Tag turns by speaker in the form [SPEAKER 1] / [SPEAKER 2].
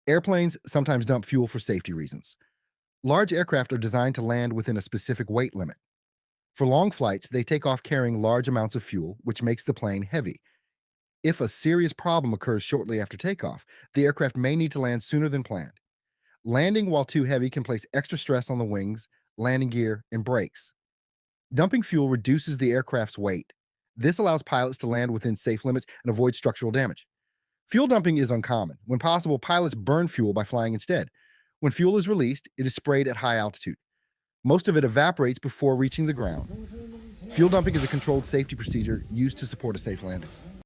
[SPEAKER 1] Airplanes sometimes dump fuel for safety reasons. Large aircraft are designed to land within a specific weight limit. For long flights, they take off carrying large amounts of fuel, which makes the plane heavy. If a serious problem occurs shortly after takeoff, the aircraft may need to land sooner than planned. Landing while too heavy can place extra stress on the wings, landing gear, and brakes. Dumping fuel reduces the aircraft's weight. This allows pilots to land within safe limits and avoid structural damage. Fuel dumping is uncommon. When possible, pilots burn fuel by flying instead. When fuel is released, it is sprayed at high altitude. Most of it evaporates before reaching the ground. Fuel dumping is a controlled safety procedure used to support a safe landing.